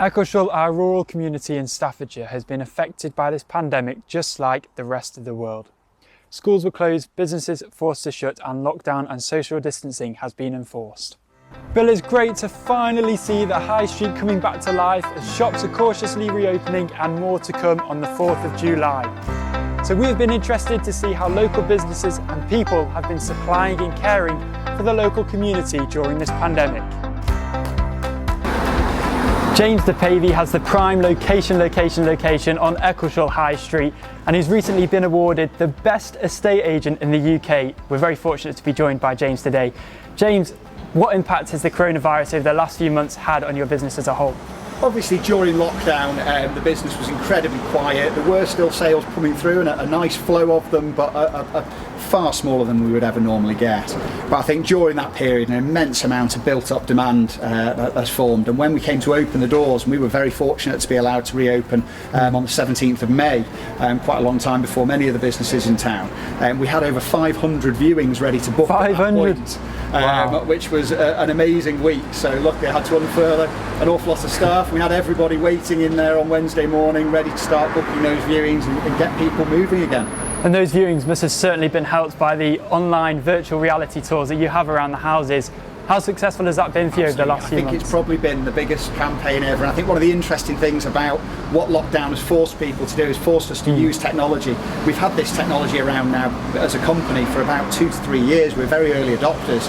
Eccleshall, our rural community in Staffordshire, has been affected by this pandemic just like the rest of the world. Schools were closed, businesses forced to shut, and lockdown and social distancing has been enforced. Bill, it's great to finally see the high street coming back to life as shops are cautiously reopening and more to come on the 4th of July. So we have been interested to see how local businesses and people have been supplying and caring for the local community during this pandemic. James DePavey has the prime location on Eccleshall High Street, and he's recently been awarded the best estate agent in the UK. We're very fortunate to be joined by James today. James, what impact has the coronavirus over the last few months had on your business as a whole? Obviously during lockdown the business was incredibly quiet. There were still sales coming through and a nice flow of them, but far smaller than we would ever normally get. But I think during that period an immense amount of built up demand has formed, and when we came to open the doors, and we were very fortunate to be allowed to reopen on the 17th of May, quite a long time before many of the businesses in town, we had over 500 viewings ready to book 500 at that point. Wow. Which was an amazing week. So luckily I had to unfurl an awful lot of staff. We had everybody waiting in there on Wednesday morning ready to start booking those viewings and get people moving again. And those viewings must have certainly been helped by the online virtual reality tours that you have around the houses. How successful has that been for you over the last few months? I think it's probably been the biggest campaign ever, and I think one of the interesting things about what lockdown has forced people to do is forced us to use technology. We've had this technology around now as a company for about 2 to 3 years. We're very early adopters,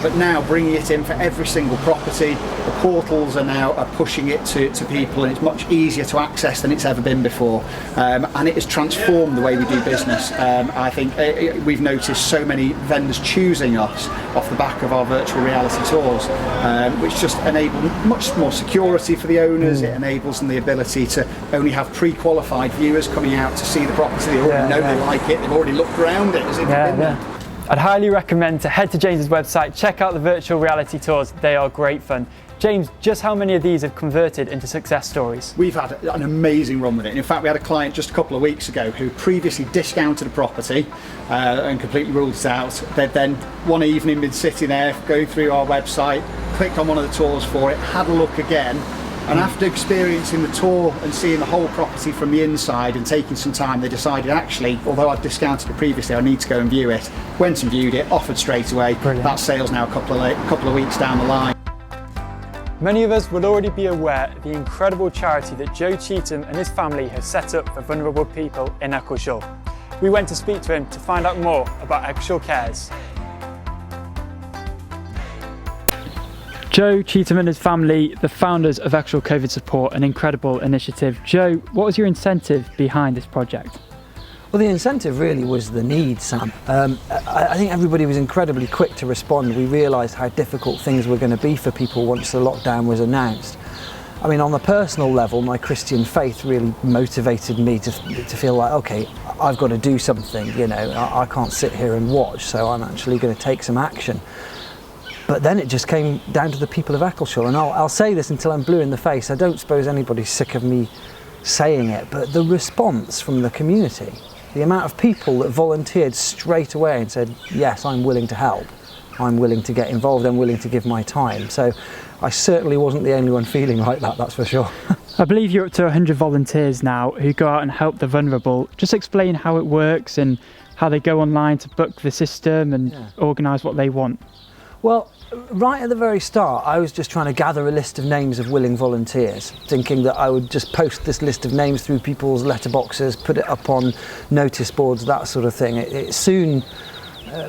but now bringing it in for every single property, the portals are now pushing it to people, and it's much easier to access than it's ever been before, and it has transformed the way we do business. I think we've noticed so many vendors choosing us off the back of our virtual reality tours, which just enable much more security for the owners. It enables them the ability to only have pre-qualified viewers coming out to see the property. They already know they like it, they've already looked around it as if they've been there. I'd highly recommend to head to James's website, check out the virtual reality tours. They are great fun. James, just how many of these have converted into success stories? We've had an amazing run with it. In fact, we had a client just a couple of weeks ago who previously discounted a property and completely ruled it out. They'd then one evening been sitting there going through our website, clicked on one of the tours for it, had a look again, and after experiencing the tour and seeing the whole property from the inside and taking some time, they decided, actually, although I'd discounted it previously, I need to go and view it. Went and viewed it, offered straight away. Brilliant. That sale's now a couple of weeks down the line. Many of us will already be aware of the incredible charity that Joe Cheetham and his family have set up for vulnerable people in Eccleshall. We went to speak to him to find out more about Eccleshall Cares. Joe Cheetham and his family, the founders of Eccleshall COVID Support, an incredible initiative. Joe, what was your incentive behind this project? Well, the incentive really was the need, Sam. I think everybody was incredibly quick to respond. We realised how difficult things were going to be for people once the lockdown was announced. I mean, on the personal level, my Christian faith really motivated me to feel like, okay, I've got to do something, you know, I can't sit here and watch, so I'm actually going to take some action. But then it just came down to the people of Eccleshall, and I'll say this until I'm blue in the face. I don't suppose anybody's sick of me saying it, but the response from the community, the amount of people that volunteered straight away and said, yes, I'm willing to help, I'm willing to get involved, I'm willing to give my time. So I certainly wasn't the only one feeling like that, that's for sure. I believe you're up to 100 volunteers now who go out and help the vulnerable. Just explain how it works and how they go online to book the system and organise what they want. Well, right at the very start, I was just trying to gather a list of names of willing volunteers, thinking that I would just post this list of names through people's letterboxes, put it up on notice boards, that sort of thing. It soon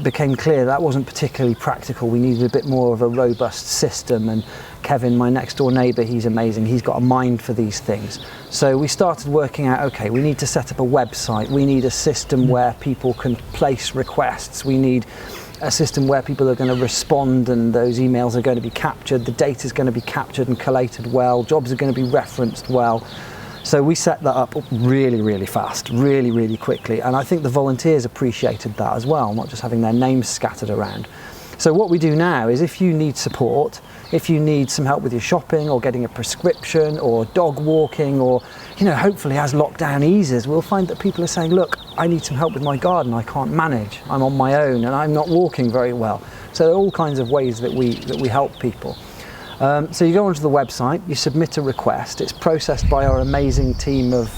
became clear that wasn't particularly practical. We needed a bit more of a robust system, and Kevin, my next door neighbour, he's amazing. He's got a mind for these things. So we started working out, okay, we need to set up a website. We need a system where people can place requests. We need a system where people are going to respond and those emails are going to be captured, the data is going to be captured and collated well, jobs are going to be referenced well. So we set that up really, really fast, really, really quickly, and I think the volunteers appreciated that as well, not just having their names scattered around. So what we do now is, if you need support, if you need some help with your shopping or getting a prescription or dog walking, or, you know, hopefully as lockdown eases, we'll find that people are saying, look, I need some help with my garden, I can't manage, I'm on my own and I'm not walking very well. So there are all kinds of ways that we help people. So you go onto the website, you submit a request, it's processed by our amazing team of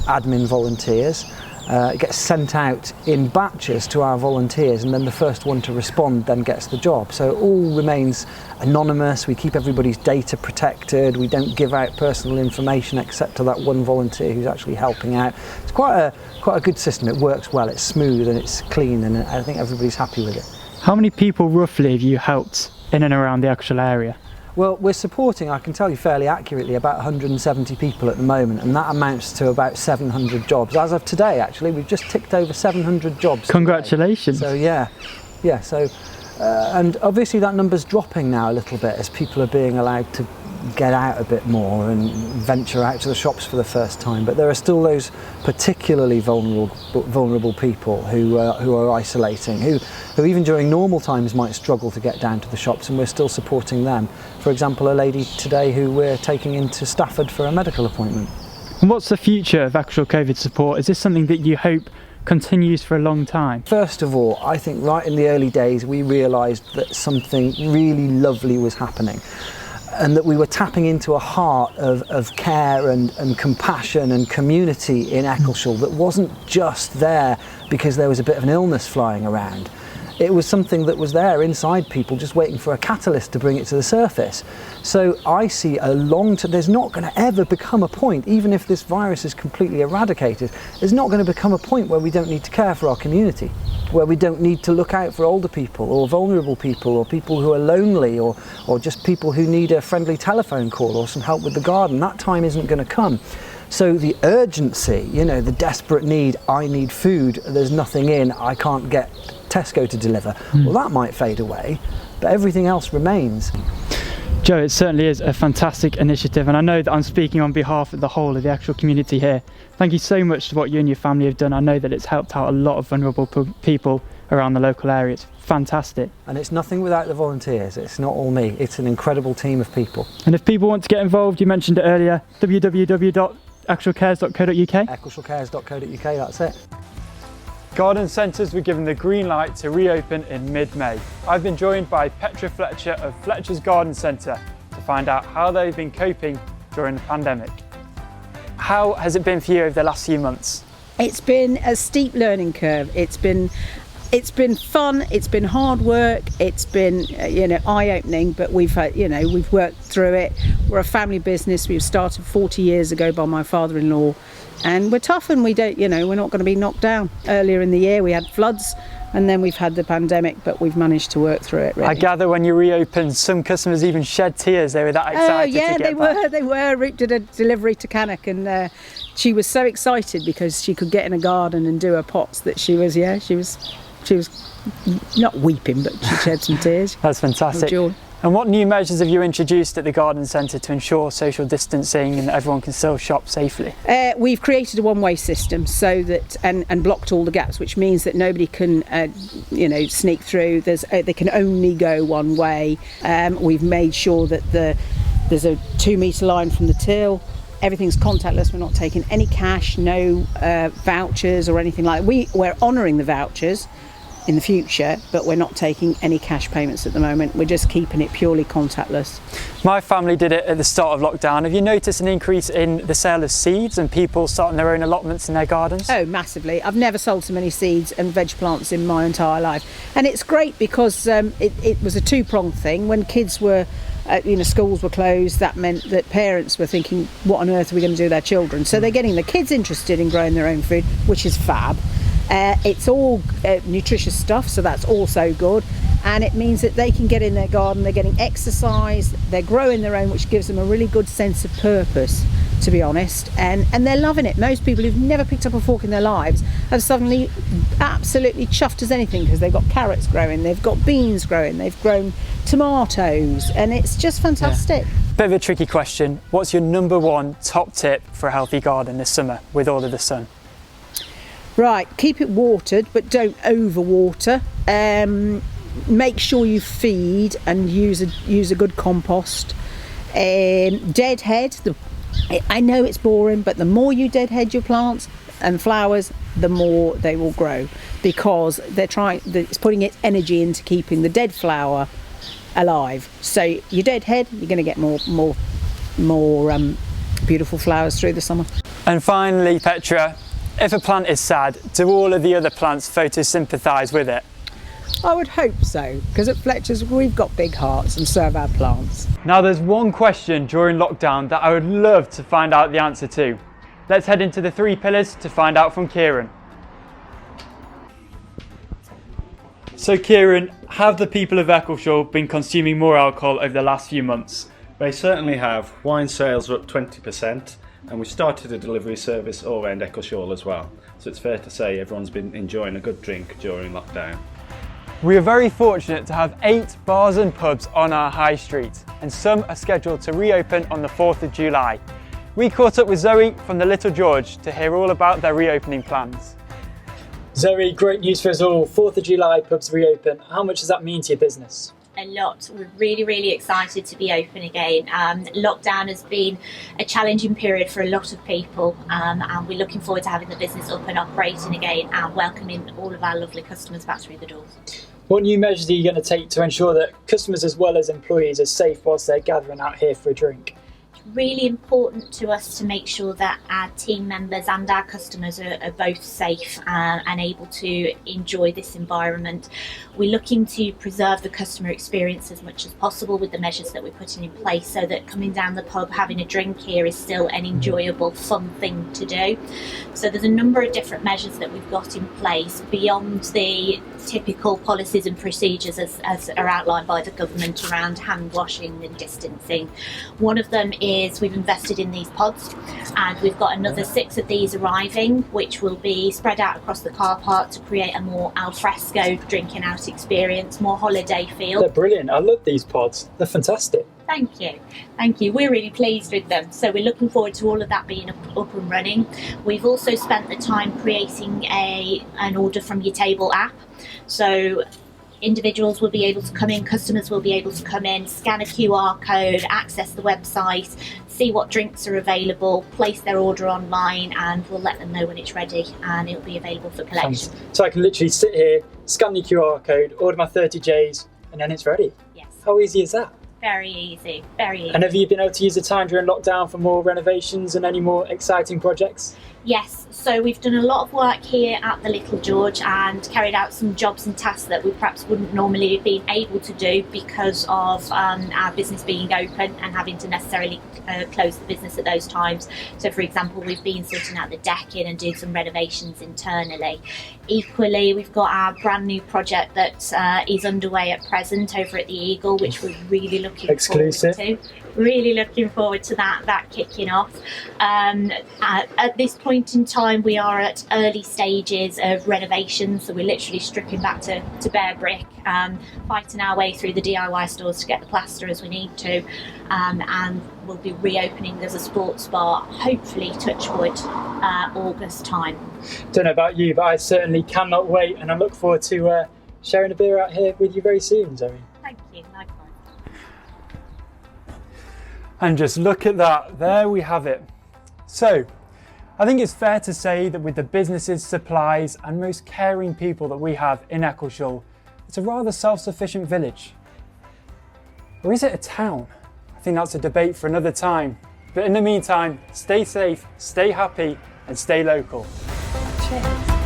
admin volunteers. It gets sent out in batches to our volunteers, and then the first one to respond then gets the job. So it all remains anonymous. We keep everybody's data protected. We don't give out personal information except to that one volunteer who's actually helping out. It's quite a good system. It works well. It's smooth and it's clean, and I think everybody's happy with it. How many people roughly have you helped in and around the Eccleshall area? Well, we're supporting, I can tell you fairly accurately, about 170 people at the moment, and that amounts to about 700 jobs. As of today, actually, we've just ticked over 700 jobs. Congratulations. Today. So and obviously that number's dropping now a little bit as people are being allowed to get out a bit more and venture out to the shops for the first time. But there are still those particularly vulnerable people who are isolating, who even during normal times might struggle to get down to the shops, and we're still supporting them. For example, a lady today who we're taking into Stafford for a medical appointment. And what's the future of Eccleshall COVID support? Is this something that you hope continues for a long time? First of all, I think right in the early days we realised that something really lovely was happening, and that we were tapping into a heart of care and compassion and community in Eccleshall that wasn't just there because there was a bit of an illness flying around. It was something that was there inside people, just waiting for a catalyst to bring it to the surface. So I see there's not going to ever become a point, even if this virus is completely eradicated, there's not going to become a point where we don't need to care for our community, where we don't need to look out for older people or vulnerable people or people who are lonely or just people who need a friendly telephone call or some help with the garden. That time isn't going to come. So the urgency, the desperate need, I need food, there's nothing in, I can't get Tesco to deliver, well, that might fade away, but everything else remains. Joe, it certainly is a fantastic initiative, and I know that I'm speaking on behalf of the whole of the Eccleshall community here. Thank you so much for what you and your family have done. I know that it's helped out a lot of vulnerable people around the local area. It's fantastic. And it's nothing without the volunteers. It's not all me. It's an incredible team of people. And if people want to get involved, you mentioned it earlier, www.eccleshallcares.co.uk? Eccleshallcares.co.uk, that's it. Garden centres were given the green light to reopen in mid-May. I've been joined by Petra Fletcher of Fletcher's Garden Centre to find out how they've been coping during the pandemic. How has it been for you over the last few months? It's been a steep learning curve. It's been fun. It's been hard work. It's been eye-opening, but we've worked through it. We're a family business. We were started 40 years ago by my father-in-law, and we're tough, and we're not going to be knocked down. Earlier in the year we had floods, and then we've had the pandemic, but we've managed to work through it, really. I gather when you reopened, some customers even shed tears. They were that excited to get back. They were. Root did a delivery to Cannock, and she was so excited because she could get in a garden and do her pots that she was not weeping, but she shed some tears. That's fantastic. And what new measures have you introduced at the garden centre to ensure social distancing and that everyone can still shop safely? We've created a one-way system so that and blocked all the gaps, which means that nobody can sneak through. They can only go one way. We've made sure that there's a 2 metre line from the till. Everything's contactless. We're not taking any cash, no vouchers or anything like that. We're honouring the vouchers in the future, but we're not taking any cash payments at the moment. We're just keeping it purely contactless. My family did it at the start of lockdown. Have you noticed an increase in the sale of seeds and people starting their own allotments in their gardens? Oh, massively. I've never sold so many seeds and veg plants in my entire life. And it's great because it was a two-pronged thing. When kids were schools were closed, that meant that parents were thinking, what on earth are we going to do with their children? So they're getting the kids interested in growing their own food, which is fab. It's all nutritious stuff, so that's also good, and it means that they can get in their garden, they're getting exercise, they're growing their own, which gives them a really good sense of purpose, to be honest, and they're loving it. Most people who've never picked up a fork in their lives have suddenly absolutely chuffed as anything because they've got carrots growing, they've got beans growing, they've grown tomatoes, and it's just fantastic. Yeah. Bit of a tricky question. What's your number one top tip for a healthy garden this summer with all of the sun? Right, keep it watered, but don't overwater. Make sure you feed and use a good compost. Deadhead. I know it's boring, but the more you deadhead your plants and flowers, the more they will grow, because it's putting its energy into keeping the dead flower alive. So your dead head, you're going to get more beautiful flowers through the summer. And finally, Petra, if a plant is sad, do all of the other plants photosympathise with it? I would hope so, because at Fletcher's we've got big hearts and so have our plants. Now there's one question during lockdown that I would love to find out the answer to. Let's head into the 3 pillars to find out from Kieran. So Kieran, have the people of Eccleshall been consuming more alcohol over the last few months? They certainly have. Wine sales are up 20%, and we started a delivery service all around Eccleshall as well. So it's fair to say everyone's been enjoying a good drink during lockdown. We are very fortunate to have 8 bars and pubs on our high street, and some are scheduled to reopen on the 4th of July. We caught up with Zoe from the Little George to hear all about their reopening plans. Zoe, great news for us all. 4th of July, pubs reopen. How much does that mean to your business? A lot. We're really excited to be open again. Lockdown has been a challenging period for a lot of people, and we're looking forward to having the business up and operating again and welcoming all of our lovely customers back through the doors. What new measures are you going to take to ensure that customers as well as employees are safe whilst they're gathering out here for a drink? Really important to us to make sure that our team members and our customers are both safe and able to enjoy this environment. We're looking to preserve the customer experience as much as possible with the measures that we're putting in place, so that coming down the pub, having a drink here is still an enjoyable, fun thing to do. So there's a number of different measures that we've got in place beyond the typical policies and procedures as are outlined by the government around hand washing and distancing. One of them is we've invested in these pods, and we've got another 6 of these arriving, which will be spread out across the car park to create a more al fresco drinking out experience, more holiday feel. They're brilliant. I love these pods. They're fantastic. Thank you. We're really pleased with them. So we're looking forward to all of that being up and running. We've also spent the time creating an order from your table app. So individuals will be able to come in, customers will be able to come in, scan a QR code, access the website, see what drinks are available, place their order online, and we'll let them know when it's ready and it'll be available for collection. So I can literally sit here, scan the QR code, order my 30Js, and then it's ready. Yes. How easy is that? Very easy, very easy. And have you been able to use the time during lockdown for more renovations and any more exciting projects? Yes, so we've done a lot of work here at the Little George and carried out some jobs and tasks that we perhaps wouldn't normally have been able to do because of our business being open and having to necessarily close the business at those times. So for example, we've been sorting out the decking and doing some renovations internally. Equally, we've got our brand new project that is underway at present over at the Eagle, which we're really looking forward to. Really looking forward to that kicking off. At this point in time, we are at early stages of renovation, so we're literally stripping back to bare brick, fighting our way through the DIY stores to get the plaster as we need to, and we'll be reopening as a sports bar, hopefully, touch wood, August time. Don't know about you, but I certainly cannot wait, and I look forward to sharing a beer out here with you very soon, Zoe. Thank you, likewise. And just look at that, there we have it. So, I think it's fair to say that with the businesses, supplies and most caring people that we have in Eccleshall, it's a rather self-sufficient village. Or is it a town? I think that's a debate for another time. But in the meantime, stay safe, stay happy and stay local. Cheers.